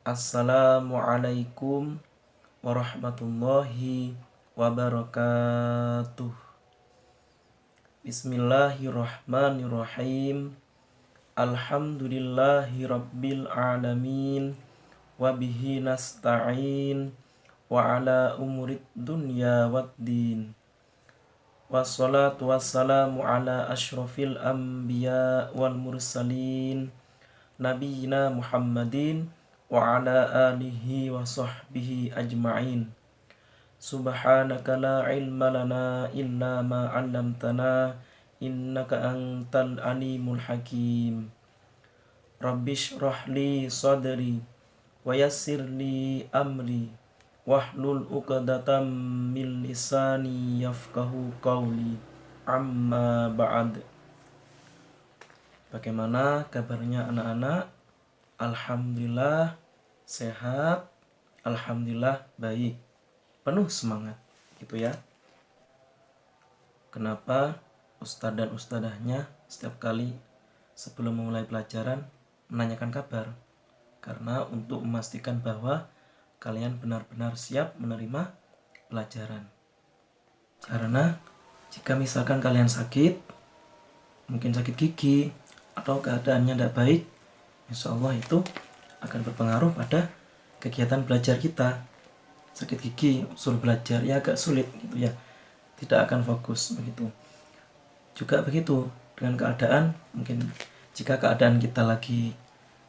Assalamualaikum warahmatullahi wabarakatuh. Bismillahirrahmanirrahim. Alhamdulillahi rabbil alamin. Wabihi nasta'in. Wa ala umurid dunya waddin. Wassalatu wassalamu ala ashrafil anbiya wal mursalin Nabiyina Muhammadin wa ala alihi wa sahbihi ajma'in. Subhanaka la ilma lana illa ma 'allamtana innaka antal alimul hakim. Rabbish rahli sadri wa yassir li amri wahlul 'uqdatam min lisani yafqahu qawli. Amma ba'd. Bagaimana kabarnya anak-anak? Alhamdulillah sehat, alhamdulillah baik, penuh semangat gitu ya. Kenapa ustadz dan ustadzahnya setiap kali sebelum memulai pelajaran menanyakan kabar? Karena untuk memastikan bahwa kalian benar-benar siap menerima pelajaran. Karena jika misalkan kalian sakit, mungkin sakit gigi atau keadaannya tidak baik, insya Allah itu akan berpengaruh pada kegiatan belajar kita. Sakit gigi suruh belajar ya agak sulit gitu ya, tidak akan fokus begitu. Juga begitu dengan keadaan, mungkin jika keadaan kita lagi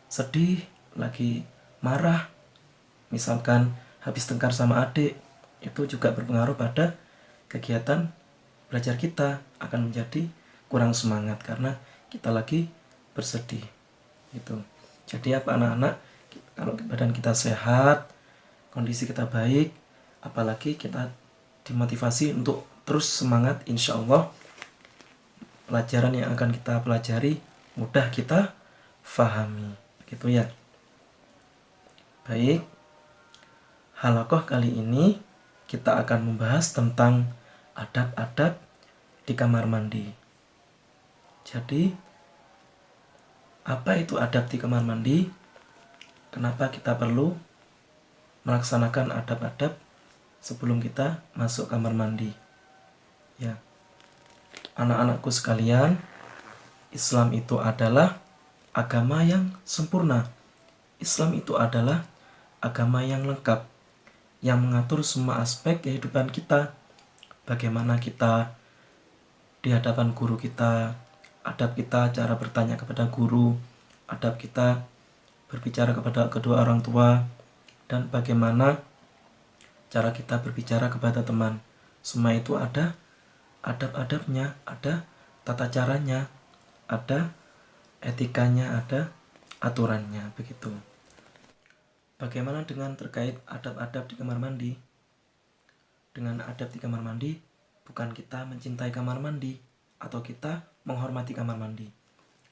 sedih, lagi marah, misalkan habis tengkar sama adik, itu juga berpengaruh pada kegiatan belajar kita, akan menjadi kurang semangat karena kita lagi bersedih gitu. Jadi apa anak-anak, kalau badan kita sehat, kondisi kita baik, apalagi kita dimotivasi untuk terus semangat, insya Allah pelajaran yang akan kita pelajari mudah kita fahami gitu ya. Baik, halaqah kali ini kita akan membahas tentang adab-adab di kamar mandi. Jadi, apa itu adab di kamar mandi? Kenapa kita perlu melaksanakan adab-adab sebelum kita masuk kamar mandi? Ya, anak-anakku sekalian, Islam itu adalah agama yang sempurna. Islam itu adalah agama yang lengkap, yang mengatur semua aspek kehidupan kita. Bagaimana kita di hadapan guru kita, adab kita cara bertanya kepada guru, adab kita berbicara kepada kedua orang tua, dan bagaimana cara kita berbicara kepada teman. Semua itu ada adab-adabnya, ada tata caranya, ada etikanya, ada aturannya begitu. Bagaimana dengan terkait adab-adab di kamar mandi? Dengan adab di kamar mandi, bukan kita mencintai kamar mandi atau kita menghormati kamar mandi,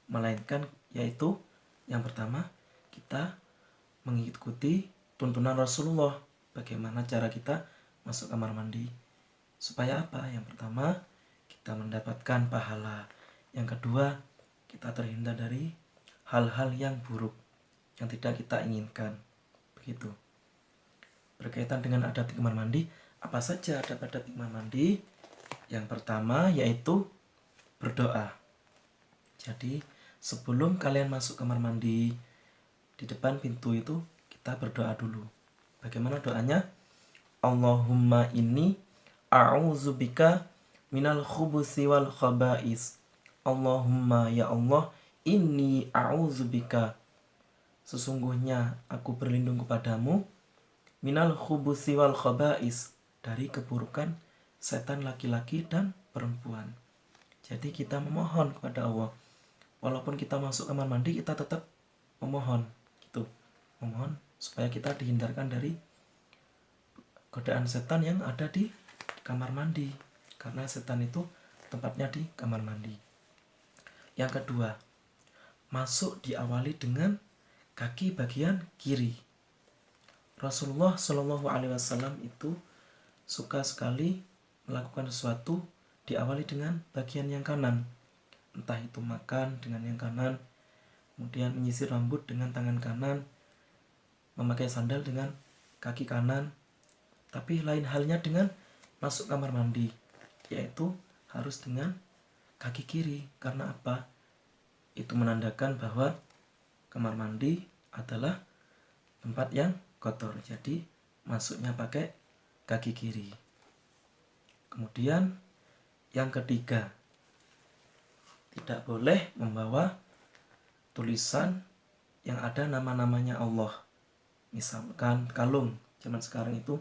melainkan yaitu yang pertama, kita mengikuti tuntunan Rasulullah. Bagaimana cara kita masuk kamar mandi? Supaya apa? Yang pertama, kita mendapatkan pahala. Yang kedua, kita terhindar dari hal-hal yang buruk yang tidak kita inginkan. Begitu. Berkaitan dengan adab di kamar mandi, apa saja adab-adab di kamar mandi? Yang pertama yaitu berdoa. Jadi sebelum kalian masuk kamar mandi, di depan pintu itu kita berdoa dulu. Bagaimana doanya? Allahumma inni a'udzubika minal khubusi wal khaba'is. Allahumma ya Allah, inni a'udzubika, sesungguhnya aku berlindung kepadamu, minal khubusi wal khaba'is, dari keburukan setan laki-laki dan perempuan. Jadi kita memohon kepada Allah. Walaupun kita masuk kamar mandi, kita tetap memohon gitu. Memohon supaya kita dihindarkan dari godaan setan yang ada di kamar mandi. Karena setan itu tempatnya di kamar mandi. Yang kedua, masuk diawali dengan kaki bagian kiri. Rasulullah Shallallahu Alaihi Wasallam itu suka sekali melakukan sesuatu diawali dengan bagian yang kanan. Entah itu makan dengan yang kanan, kemudian menyisir rambut dengan tangan kanan, memakai sandal dengan kaki kanan. Tapi lain halnya dengan masuk kamar mandi, yaitu harus dengan kaki kiri. Karena apa? Itu menandakan bahwa kamar mandi adalah tempat yang kotor, jadi masuknya pakai kaki kiri. Kemudian yang ketiga, tidak boleh membawa tulisan yang ada nama-namanya Allah. Misalkan kalung, zaman sekarang itu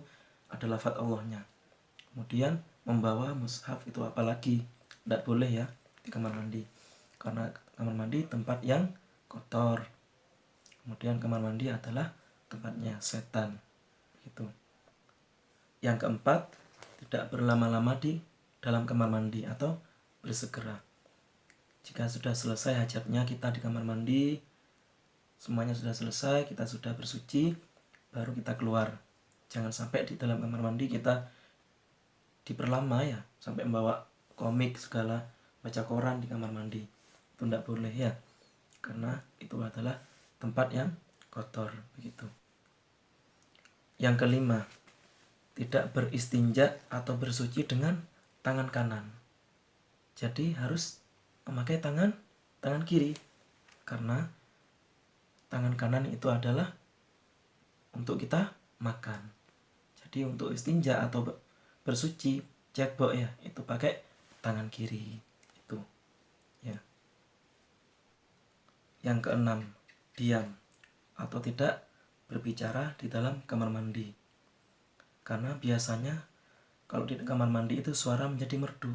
ada lafadz Allahnya. Kemudian membawa mushaf, itu apalagi tidak boleh ya di kamar mandi, karena kamar mandi tempat yang kotor. Kemudian kamar mandi adalah tempatnya setan gitu. Yang keempat, tidak berlama-lama di dalam kamar mandi atau bersegera. Jika sudah selesai hajatnya kita di kamar mandi, semuanya sudah selesai, kita sudah bersuci, baru kita keluar. Jangan sampai di dalam kamar mandi kita diperlama ya, sampai membawa komik segala, baca koran di kamar mandi. Itu tidak boleh ya, karena itu adalah tempat yang kotor begitu. Yang kelima, tidak beristinja atau bersuci dengan tangan kanan. Jadi harus memakai tangan kiri, karena tangan kanan itu adalah untuk kita makan. Jadi untuk istinja atau bersuci, cebok ya, itu pakai tangan kiri itu ya. Yang keenam, diam atau tidak berbicara di dalam kamar mandi. Karena biasanya kalau di kamar mandi itu suara menjadi merdu.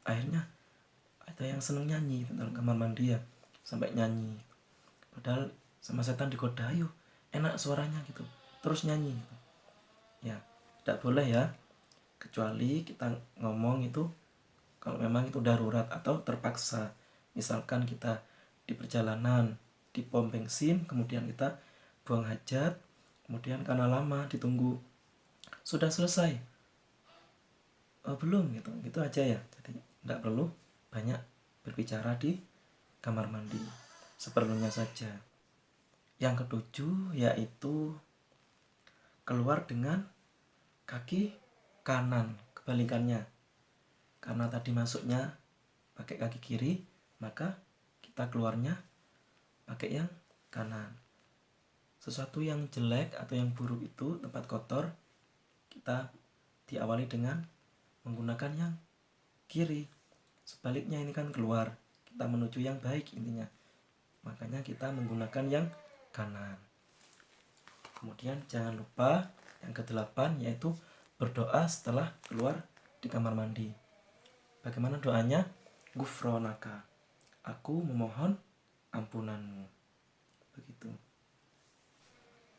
Akhirnya ada yang seneng nyanyi di dalam kamar mandi ya, sampai nyanyi. Padahal sama setan digoda, ayo enak suaranya gitu, terus nyanyi gitu. Ya, tidak boleh ya, kecuali kita ngomong itu kalau memang itu darurat atau terpaksa. Misalkan kita di perjalanan, di pom bensin, kemudian kita buang hajat, kemudian karena lama ditunggu, sudah selesai, belum gitu aja ya. Jadi tidak perlu banyak berbicara di kamar mandi, seperlunya saja. Yang ketujuh yaitu keluar dengan kaki kanan, kebalikannya. Karena tadi masuknya pakai kaki kiri, maka kita keluarnya pakai yang kanan. Sesuatu yang jelek atau yang buruk itu, tempat kotor, kita diawali dengan menggunakan yang kiri. Sebaliknya ini kan keluar, kita menuju yang baik intinya, makanya kita menggunakan yang kanan. Kemudian jangan lupa yang ke-8 yaitu berdoa setelah keluar di kamar mandi. Bagaimana doanya? Gufronaka, aku memohon ampunanmu. Begitu.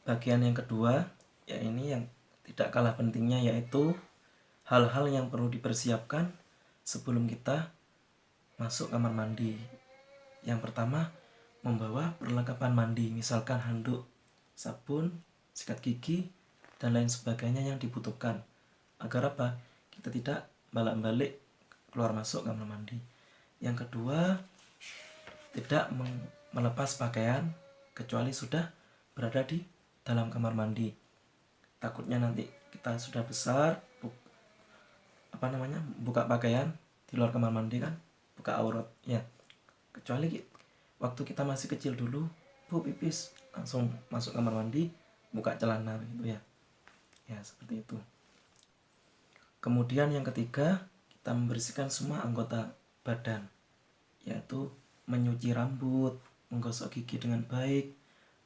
Bagian yang kedua, ya ini yang tidak kalah pentingnya, yaitu hal-hal yang perlu dipersiapkan sebelum kita masuk kamar mandi. Yang pertama, membawa perlengkapan mandi, misalkan handuk, sabun, sikat gigi, dan lain sebagainya yang dibutuhkan. Agar apa? Kita tidak balik-balik keluar masuk kamar mandi. Yang kedua, tidak melepas pakaian kecuali sudah berada di dalam kamar mandi. Takutnya nanti kita sudah besar, buka pakaian di luar kamar mandi kan, buka aurat ya. Kecuali waktu kita masih kecil dulu, pipis, langsung masuk kamar mandi, buka celana gitu ya. Ya, seperti itu. Kemudian yang ketiga, kita membersihkan semua anggota badan, yaitu menyuci rambut, menggosok gigi dengan baik,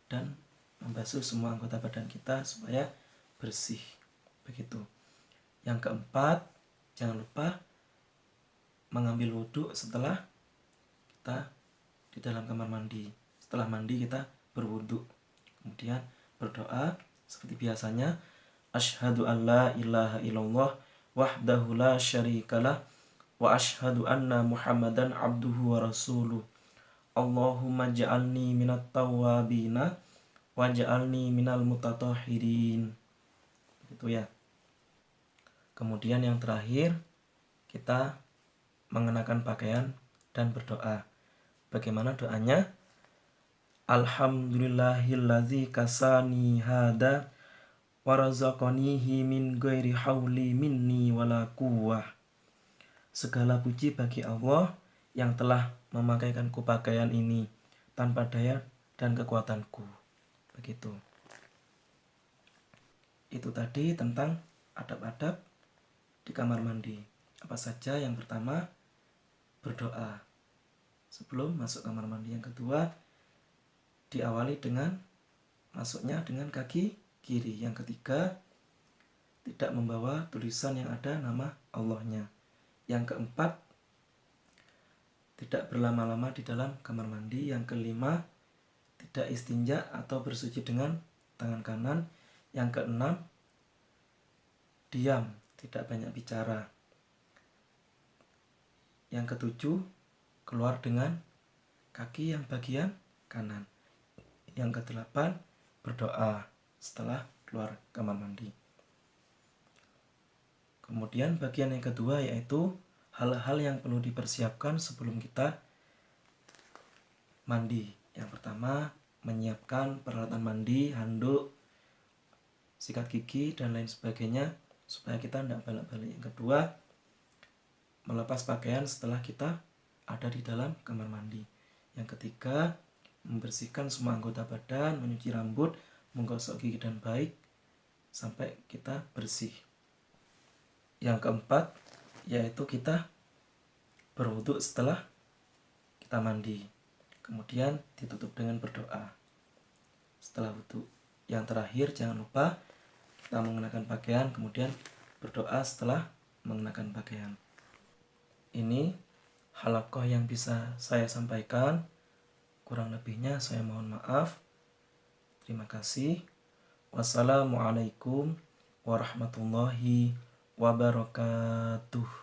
dan membasuh semua anggota badan kita supaya bersih. Begitu. Yang keempat, jangan lupa mengambil wudhu setelah kita di dalam kamar mandi. Setelah mandi kita berwudhu, kemudian berdoa seperti biasanya, asyhadu an la ilaha illallah wahdahu la syarikalah wa asyhadu anna muhammadan abduhu wa rasuluh. Allahumma ja'alni minat tawwabina wa ja'alni minal mutatahhirin. Gitu ya. Kemudian yang terakhir, kita mengenakan pakaian dan berdoa. Bagaimana doanya? Alhamdulillahilladzi kasani hada warazaqanihi min ghairi hauli minni wala quwwah. Segala puji bagi Allah yang telah memakaikanku pakaian ini tanpa daya dan kekuatanku. Begitu. Itu tadi tentang adab-adab di kamar mandi. Apa saja? Yang pertama, berdoa sebelum masuk kamar mandi. Yang kedua, diawali dengan masuknya dengan kaki kiri. Yang ketiga, tidak membawa tulisan yang ada nama Allahnya. Yang keempat, tidak berlama-lama di dalam kamar mandi. Yang kelima, tidak istinja atau bersuci dengan tangan kanan. Yang keenam, diam, tidak banyak bicara. Yang ketujuh, keluar dengan kaki yang bagian kanan. Yang kedelapan, berdoa setelah keluar kamar mandi. Kemudian bagian yang kedua yaitu hal-hal yang perlu dipersiapkan sebelum kita mandi. Yang pertama, menyiapkan peralatan mandi, handuk, sikat gigi, dan lain sebagainya supaya kita tidak balik-balik. Yang kedua, melepas pakaian setelah kita ada di dalam kamar mandi. Yang ketiga, membersihkan semua anggota badan, mencuci rambut, menggosok gigi dan baik sampai kita bersih. Yang keempat, yaitu kita berwudu setelah kita mandi. Kemudian ditutup dengan berdoa setelah wudu. Yang terakhir, jangan lupa kita mengenakan pakaian, kemudian berdoa setelah mengenakan pakaian. Ini halaqah yang bisa saya sampaikan. Kurang lebihnya saya mohon maaf. Terima kasih. Wassalamualaikum warahmatullahi wabarakatuh.